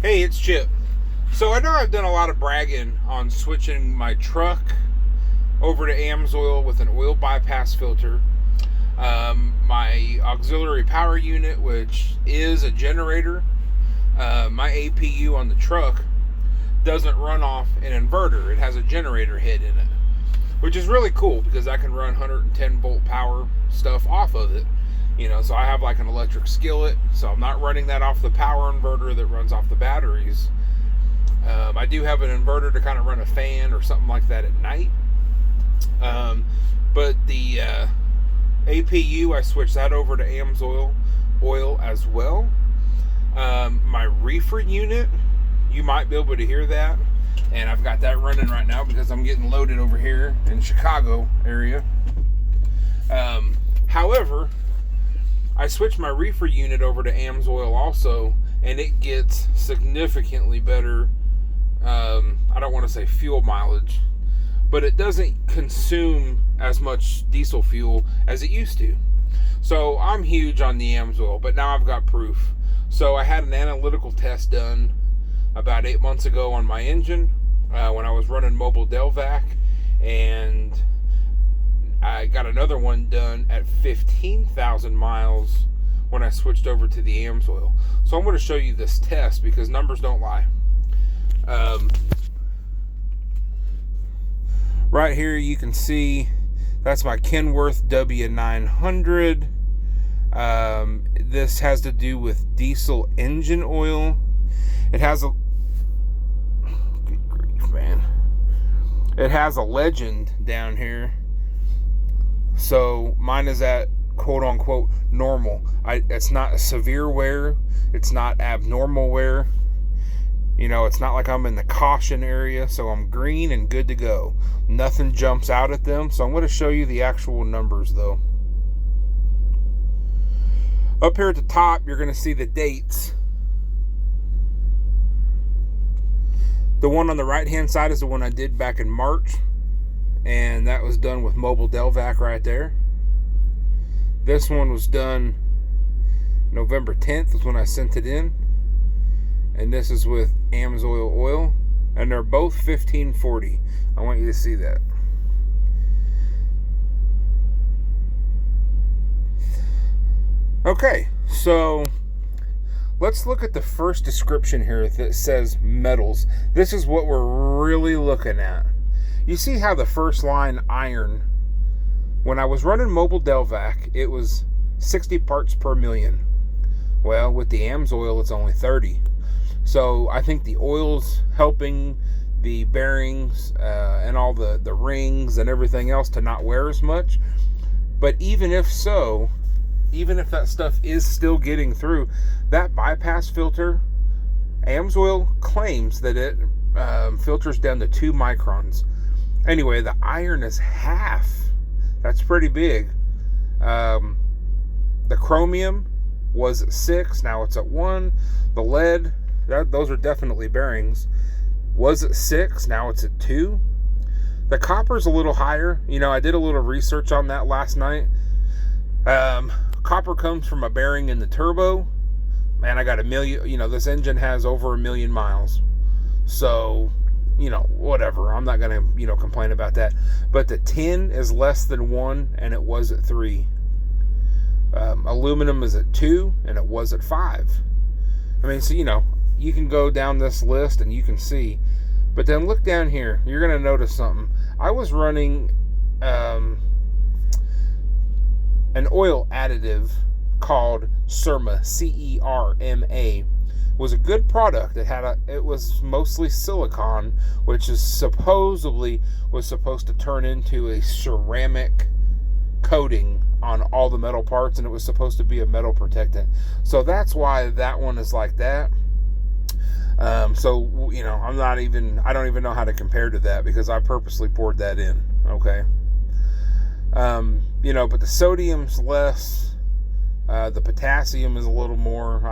Hey, it's Chip. So I know I've done a lot of bragging on switching my truck over to AMSOIL with an oil bypass filter. My auxiliary power unit, which is a generator, my APU on the truck doesn't run off an inverter. It has a generator head in it, which is really cool because I can run 110 volt power stuff off of it. So I have like an electric skillet, so I'm not running that off the power inverter that runs off the batteries. I do have an inverter to kind of run a fan or something like that at night. But the APU, I switched that over to AMSOIL oil as well. My reefer unit, you might be able to hear that. And I've got that running right now because I'm getting loaded over here in Chicago area. However, I switched my reefer unit over to AMSOIL also, and it gets significantly better, I don't want to say fuel mileage, but it doesn't consume as much diesel fuel as it used to. So I'm huge on the AMSOIL, but now I've got proof. So I had an analytical test done about 8 months ago on my engine when I was running mobile Delvac, and I got another one done at 15,000 miles when I switched over to the AMSOIL. So I'm going to show you this test because numbers don't lie. Right here you can see that's my Kenworth W900. This has to do with diesel engine oil. It has a good grief, man. It has a legend down here. So mine is at quote unquote normal. It's not severe wear. It's not abnormal wear. It's not like I'm in the caution area. So I'm green and good to go. Nothing jumps out at them. So I'm going to show you the actual numbers though. Up here at the top, you're going to see the dates. The one on the right hand side is the one I did back in March. And that was done with mobile Delvac right there. This one was done November 10th is when I sent it in. And this is with AMSOIL oil. And they're both 1540. I want you to see that. Okay, so let's look at the first description here that says metals. This is what we're really looking at. You see how the first line, iron, when I was running mobile Delvac, it was 60 parts per million. Well, with the AMSOIL, it's only 30. So I think the oil's helping the bearings and all the rings and everything else to not wear as much. But even if so, even if that stuff is still getting through, that bypass filter, AMSOIL claims that it filters down to 2 microns. Anyway, the iron is half. That's pretty big. The chromium was at 6. Now it's at 1. The lead, those are definitely bearings, was at 6. Now it's at 2. The copper's a little higher. I did a little research on that last night. Copper comes from a bearing in the turbo. Man, I got 1 million. This engine has over 1 million miles. So, whatever. I'm not going to, complain about that. But the tin is less than 1, and it was at 3. Aluminum is at 2, and it was at 5. I mean, so, you can go down this list, and you can see. But then look down here. You're going to notice something. I was running an oil additive called CERMA, CERMA. Was a good product. It was mostly silicon, which is supposedly was supposed to turn into a ceramic coating on all the metal parts, and it was supposed to be a metal protectant. So that's why that one is like that. So I don't even know how to compare to that because I purposely poured that in. Okay. But the sodium's less. The potassium is a little more.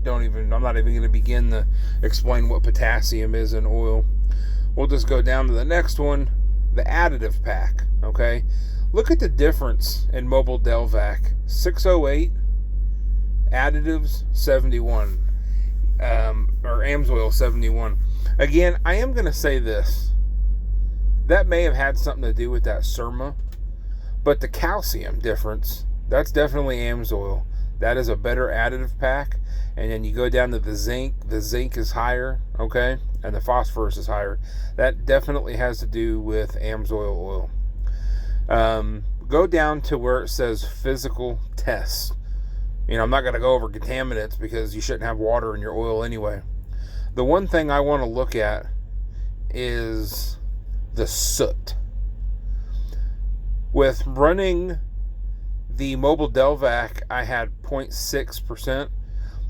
I'm not even going to begin to explain what potassium is in oil. We'll just go down to the next one, the additive pack. Okay, look at the difference in mobile Delvac. 608, additives 71. or AMSOIL 71. Again, I am going to say this. That may have had something to do with that Surma, but the calcium difference, that's definitely AMSOIL. That is a better additive pack. And then you go down to the zinc is higher, okay? And the phosphorus is higher. That definitely has to do with AMSOIL oil. Go down to where it says physical tests. You know, I'm not going to go over contaminants because you shouldn't have water in your oil anyway. The one thing I want to look at is the soot. With running the Mobile Delvac, I had 0.6%.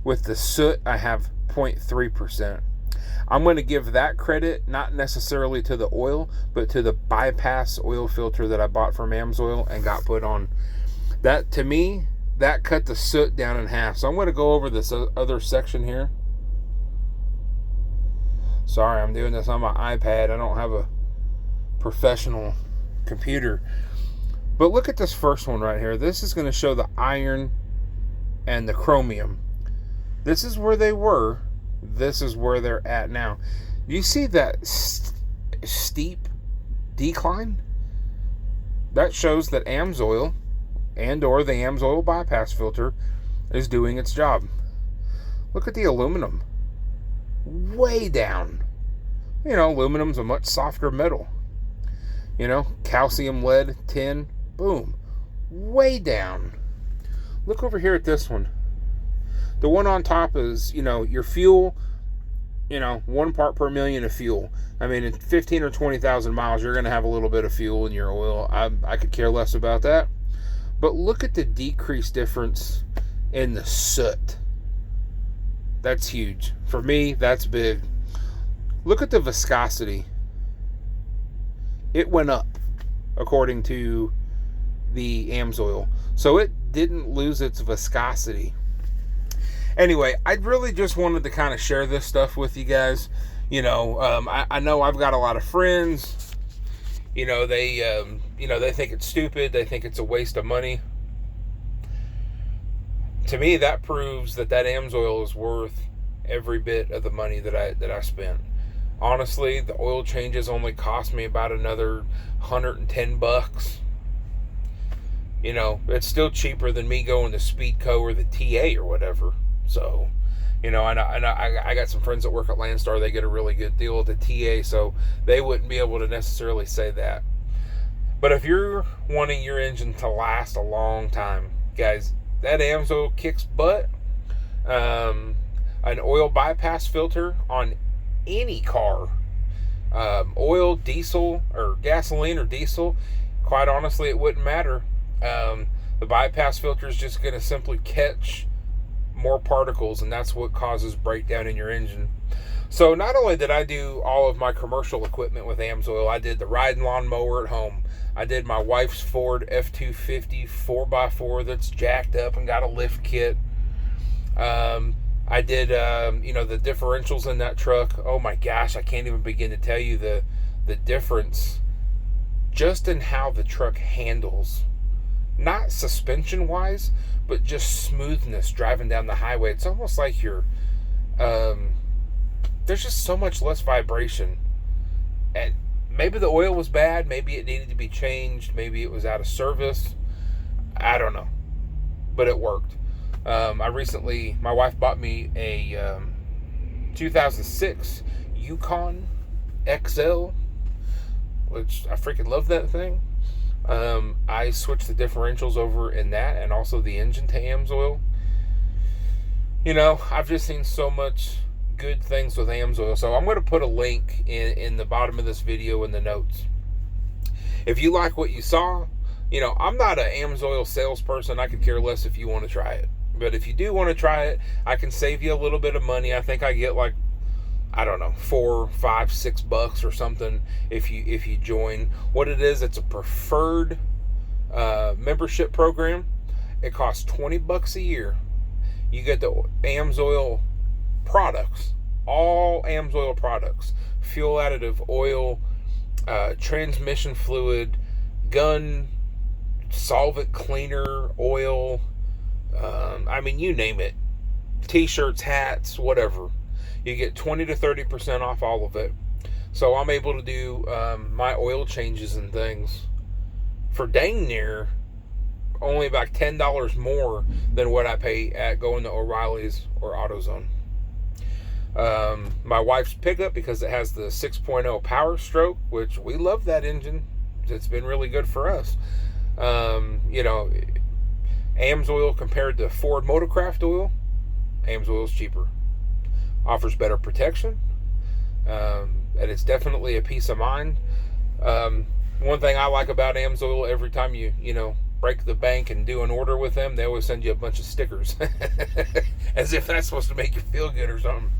With the soot, I have 0.3%. I'm going to give that credit not necessarily to the oil, but to the bypass oil filter that I bought from AMSOIL and got put on. That, to me, that cut the soot down in half. So I'm going to go over this other section here. Sorry, I'm doing this on my iPad. I don't have a professional computer. But look at this first one right here. This is going to show the iron and the chromium. This is where they were. This is where they're at now. Do you see that steep decline? That shows that AMSOIL and or the AMSOIL bypass filter is doing its job. Look at the aluminum. Way down. You know, aluminum's a much softer metal. You know, calcium, lead, tin, boom. Way down. Look over here at this one. The one on top is, you know, your fuel, you know, 1 part per million of fuel. I mean, in 15 or 20,000 miles, you're going to have a little bit of fuel in your oil. I could care less about that. But look at the decrease difference in the soot. That's huge. For me, that's big. Look at the viscosity. It went up, according to the AMSOIL. So it didn't lose its viscosity. Anyway, I really just wanted to kind of share this stuff with you guys. You know, I know I've got a lot of friends. You know, they think it's stupid. They think it's a waste of money. To me, that proves that AMSOIL is worth every bit of the money that I spent. Honestly, the oil changes only cost me about another $110. You know, it's still cheaper than me going to Speedco or the TA or whatever. So, you know, I got some friends that work at Landstar. They get a really good deal at the TA, so they wouldn't be able to necessarily say that. But if you're wanting your engine to last a long time, guys, that AMSOIL kicks butt. An oil bypass filter on any car, oil, diesel, or gasoline or diesel, quite honestly, it wouldn't matter. The bypass filter is just going to simply catch more particles, and that's what causes breakdown in your engine. So not only did I do all of my commercial equipment with AMSOIL, I did the riding lawn mower at home. I did my wife's Ford F-250 4x4 that's jacked up and got a lift kit. I did, you know, the differentials in that truck. Oh my gosh, I can't even begin to tell you the difference just in how the truck handles. Not suspension-wise, but just smoothness driving down the highway. It's almost like you're, there's just so much less vibration. And maybe the oil was bad. Maybe it needed to be changed. Maybe it was out of service. I don't know. But it worked. My wife bought me a 2006 Yukon XL, which I freaking love that thing. I switched the differentials over in that and also the engine to AMSOIL. You know, I've just seen so much good things with AMSOIL. So I'm going to put a link in the bottom of this video in the notes. If you like what you saw, you know, I'm not an AMSOIL salesperson. I could care less if you want to try it. But if you do want to try it, I can save you a little bit of money. I think I get like, I don't know, $4, $5, $6 or something if you join. What it is, it's a preferred membership program. It costs $20 a year. You get the AMSOIL products, all AMSOIL products, fuel additive, oil, transmission fluid, gun, solvent cleaner, oil. I mean, you name it. t-shirts, hats, whatever. You get 20 to 30% off all of it. So I'm able to do my oil changes and things for dang near only about $10 more than what I pay at going to O'Reilly's or AutoZone. My wife's pickup, because it has the 6.0 Power Stroke, which we love that engine. It's been really good for us. AMSOIL compared to Ford Motorcraft oil, AMSOIL is cheaper. Offers better protection. And it's definitely a peace of mind. One thing I like about AMSOIL, every time you break the bank and do an order with them, they always send you a bunch of stickers. As if that's supposed to make you feel good or something.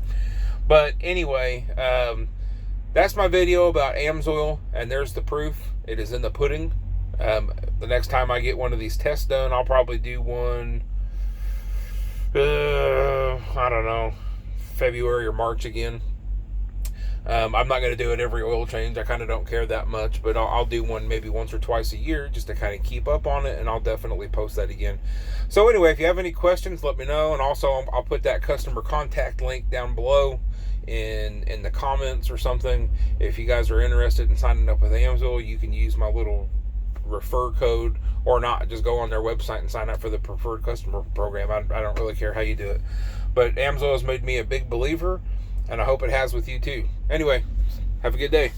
But anyway, that's my video about AMSOIL, and there's the proof. It is in the pudding. The next time I get one of these tests done, I'll probably do one, I don't know, February or March again. I'm not going to do it every oil change. I kind of don't care that much, but I'll do one maybe once or twice a year just to kind of keep up on it, and I'll definitely post that again. So anyway, if you have any questions, let me know, and also I'll put that customer contact link down below in the comments or something. If you guys are interested in signing up with AMSOIL, you can use my little refer code, or not, just go on their website and sign up for the preferred customer program. I don't really care how you do it, but AMSOIL has made me a big believer, and I hope it has with you too. Anyway, have a good day.